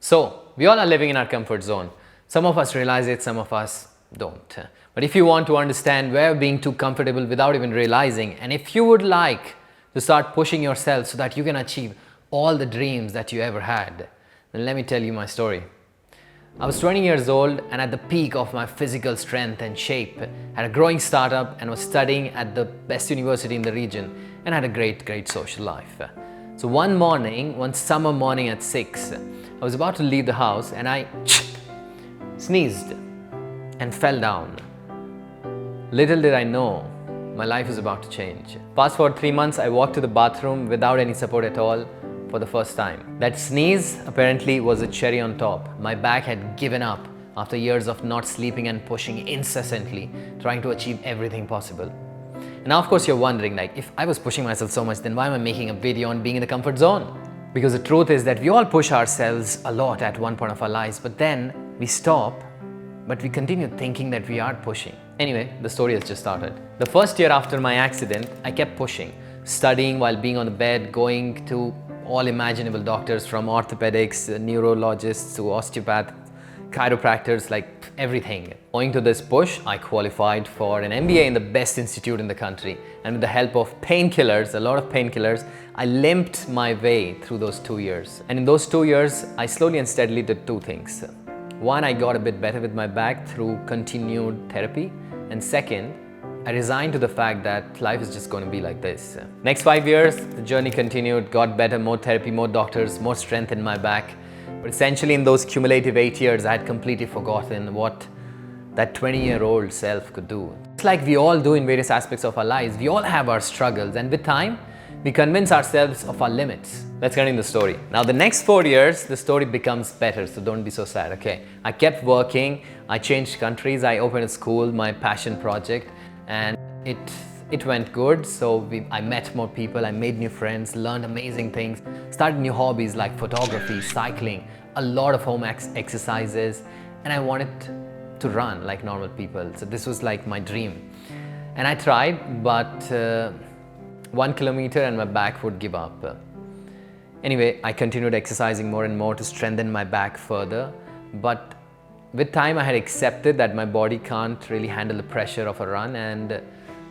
So, we all are living in our comfort zone. Some of us realize it, some of us don't. But if you want to understand where being too comfortable without even realizing, and if you would like to start pushing yourself so that you can achieve all the dreams that you ever had, then let me tell you my story. I was 20 years old and at the peak of my physical strength and shape, had a growing startup and was studying at the best university in the region and had a great social life. So one summer morning at 6, I was about to leave the house and I sneezed and fell down. Little did I know, my life was about to change. Fast forward 3 months, I walked to the bathroom without any support at all for the first time. That sneeze apparently was a cherry on top. My back had given up after years of not sleeping and pushing incessantly, trying to achieve everything possible. And now of course you're wondering, like, if I was pushing myself so much, then why am I making a video on being in the comfort zone? Because the truth is that we all push ourselves a lot at one point of our lives, but then we stop, but we continue thinking that we are pushing. Anyway, the story has just started. The first year after my accident, I kept pushing, studying while being on the bed, going to all imaginable doctors, from orthopedics, neurologists to osteopaths, chiropractors, like everything. Owing to this push, I qualified for an MBA in the best institute in the country. And with the help of painkillers, a lot of painkillers, I limped my way through those 2 years. And in those 2 years, I slowly and steadily did 2 things. One, I got a bit better with my back through continued therapy. And second, I resigned to the fact that life is just going to be like this. Next 5 years, the journey continued, got better, more therapy, more doctors, more strength in my back. But essentially in those cumulative 8 years, I had completely forgotten what that 20-year-old self could do. It's like we all do in various aspects of our lives. We all have our struggles, and with time, we convince ourselves of our limits. Let's continue the story. Now the next 4 years, the story becomes better, so don't be so sad, okay? I kept working, I changed countries, I opened a school, my passion project, and it went good. So I met more people, I made new friends, learned amazing things, started new hobbies like photography, cycling, a lot of home exercises, and I wanted to run like normal people. So this was like my dream. And I tried, but 1 kilometer and my back would give up. Anyway, I continued exercising more and more to strengthen my back further, but with time I had accepted that my body can't really handle the pressure of a run, and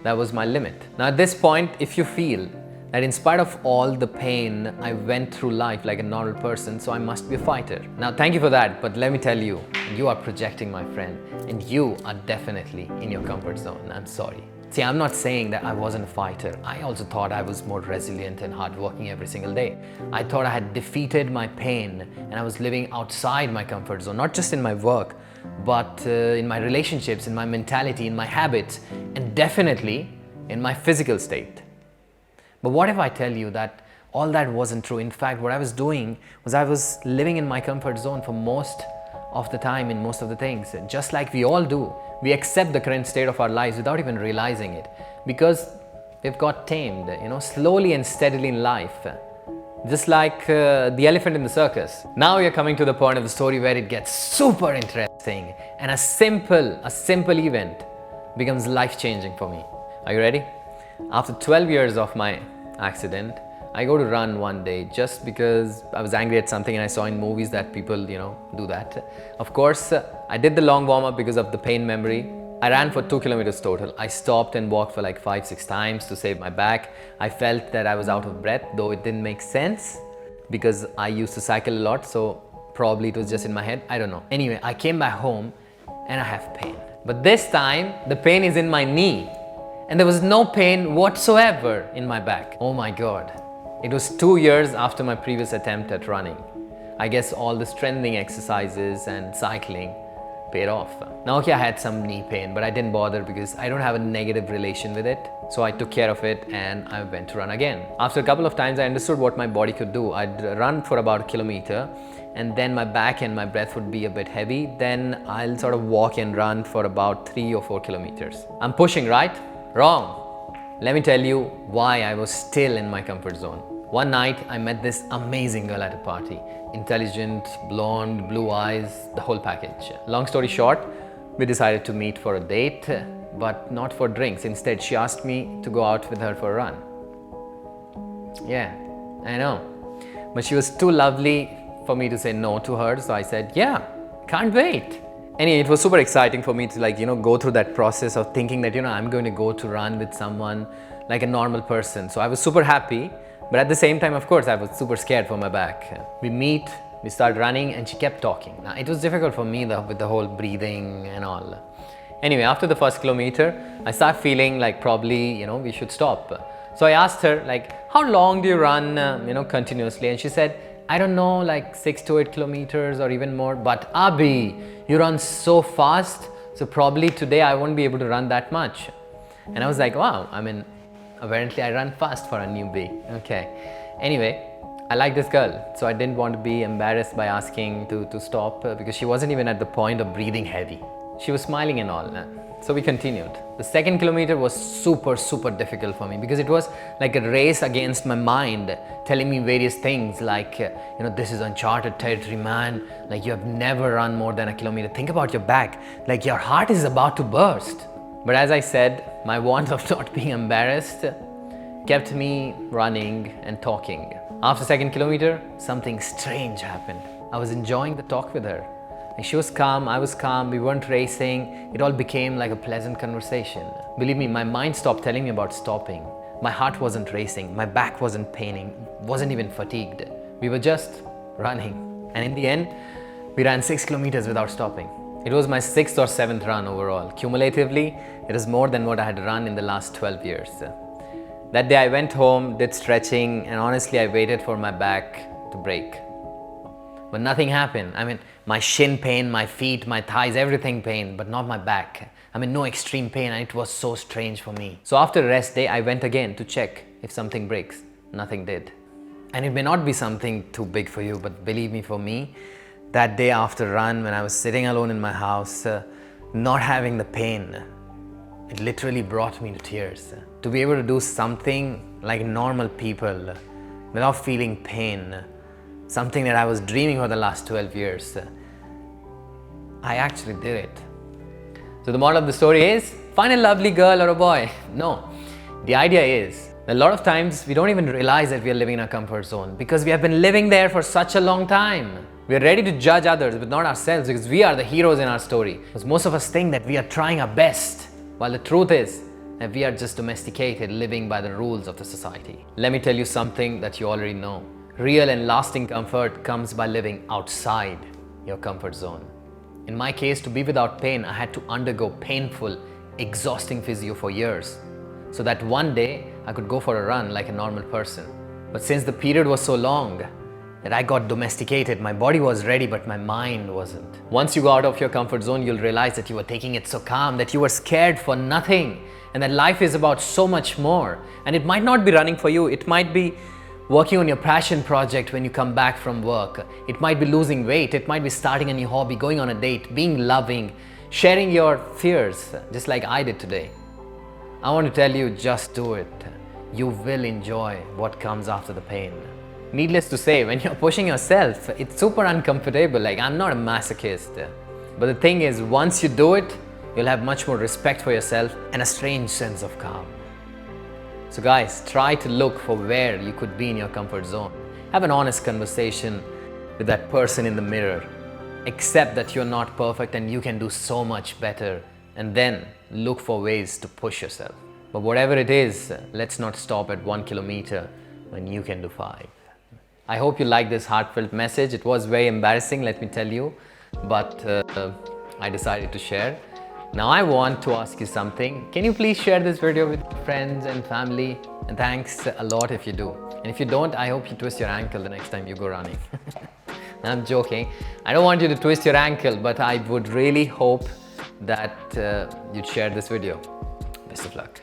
that was my limit. Now at this point, if you feel that in spite of all the pain, I went through life like a normal person, so I must be a fighter. Now thank you for that, but let me tell you, you are projecting, my friend, and you are definitely in your comfort zone. I'm sorry. See, I'm not saying that I wasn't a fighter. I also thought I was more resilient and hardworking every single day. I thought I had defeated my pain and I was living outside my comfort zone, not just in my work, but in my relationships, in my mentality, in my habits, and definitely in my physical state. But what if I tell you that all that wasn't true? In fact, what I was doing was I was living in my comfort zone for most of the time in most of the things, just like we all do. We accept the current state of our lives without even realizing it, because we've got tamed, slowly and steadily in life, just like the elephant in the circus. Now you're coming to the point of the story where it gets super interesting, and a simple event becomes life-changing for me. Are you ready? After 12 years of my accident, I go to run one day just because I was angry at something and I saw in movies that people, do that. Of course, I did the long warm-up because of the pain memory. I ran for 2 kilometers total. I stopped and walked for like 5-6 times to save my back. I felt that I was out of breath, though it didn't make sense because I used to cycle a lot, so probably it was just in my head. I don't know. Anyway, I came back home and I have pain. But this time, the pain is in my knee and there was no pain whatsoever in my back. Oh my God. It was 2 years after my previous attempt at running. I guess all the strengthening exercises and cycling paid off. Now, okay, I had some knee pain, but I didn't bother because I don't have a negative relation with it. So I took care of it and I went to run again. After a couple of times, I understood what my body could do. I'd run for about a kilometer and then my back and my breath would be a bit heavy. Then I'll sort of walk and run for about 3 or 4 kilometers. I'm pushing, right? Wrong. Let me tell you why I was still in my comfort zone. One night, I met this amazing girl at a party. Intelligent, blonde, blue eyes, the whole package. Long story short, we decided to meet for a date, but not for drinks. Instead, she asked me to go out with her for a run. Yeah, I know. But she was too lovely for me to say no to her. So I said, yeah, can't wait. Anyway, it was super exciting for me to go through that process of thinking that, I'm going to go to run with someone like a normal person. So I was super happy, but at the same time, of course, I was super scared for my back. We meet, we start running, and she kept talking. Now, it was difficult for me with the whole breathing and all. Anyway, after the first kilometer, I started feeling like probably, we should stop. So I asked her, how long do you run, continuously? And she said, I don't know, 6 to 8 kilometers or even more. But Abhi, you run so fast. So probably today I won't be able to run that much. And I was like, wow, apparently I run fast for a newbie. Okay. Anyway, I like this girl. So I didn't want to be embarrassed by asking to stop because she wasn't even at the point of breathing heavy. She was smiling and all. So we continued. The second kilometer was super, super difficult for me because it was like a race against my mind, telling me various things like, this is uncharted territory, man. You have never run more than a kilometer. Think about your back. Your heart is about to burst. But as I said, my want of not being embarrassed kept me running and talking. After second kilometer, something strange happened. I was enjoying the talk with her. She was calm, I was calm, we weren't racing. It all became like a pleasant conversation. Believe me, my mind stopped telling me about stopping. My heart wasn't racing, my back wasn't paining, wasn't even fatigued. We were just running. And in the end, we ran 6 kilometers without stopping. It was my 6th or 7th run overall. Cumulatively, it is more than what I had run in the last 12 years. That day I went home, did stretching, and honestly I waited for my back to break. But nothing happened. My shin pain, my feet, my thighs, everything pain, but not my back. No extreme pain, and it was so strange for me. So after rest day, I went again to check if something breaks. Nothing did. And it may not be something too big for you, but believe me, for me, that day after run, when I was sitting alone in my house, not having the pain, it literally brought me to tears. To be able to do something like normal people without feeling pain, something that I was dreaming for the last 12 years, I actually did it. So the moral of the story is, find a lovely girl or a boy. No, the idea is, a lot of times we don't even realize that we are living in our comfort zone because we have been living there for such a long time. We are ready to judge others, but not ourselves, because we are the heroes in our story. Because most of us think that we are trying our best, while the truth is that we are just domesticated, living by the rules of the society. Let me tell you something that you already know. Real and lasting comfort comes by living outside your comfort zone. In my case, to be without pain, I had to undergo painful, exhausting physio for years, so that one day I could go for a run like a normal person. But since the period was so long that I got domesticated, my body was ready, but my mind wasn't. Once you go out of your comfort zone, you'll realize that you were taking it so calm, that you were scared for nothing, and that life is about so much more. And it might not be running for you, it might be working on your passion project when you come back from work. It might be losing weight, it might be starting a new hobby, going on a date, being loving, sharing your fears, just like I did today. I want to tell you, just do it. You will enjoy what comes after the pain. Needless to say, when you're pushing yourself, it's super uncomfortable. I'm not a masochist. But the thing is, once you do it, you'll have much more respect for yourself and a strange sense of calm. So guys, try to look for where you could be in your comfort zone. Have an honest conversation with that person in the mirror. Accept that you're not perfect and you can do so much better. And then look for ways to push yourself. But whatever it is, let's not stop at 1 kilometer when you can do 5. I hope you like this heartfelt message. It was very embarrassing, let me tell you, but I decided to share. Now I want to ask you something. Can you please share this video with friends and family? And thanks a lot if you do. And if you don't, I hope you twist your ankle the next time you go running. I'm joking. I don't want you to twist your ankle, but I would really hope that you'd share this video. Best of luck.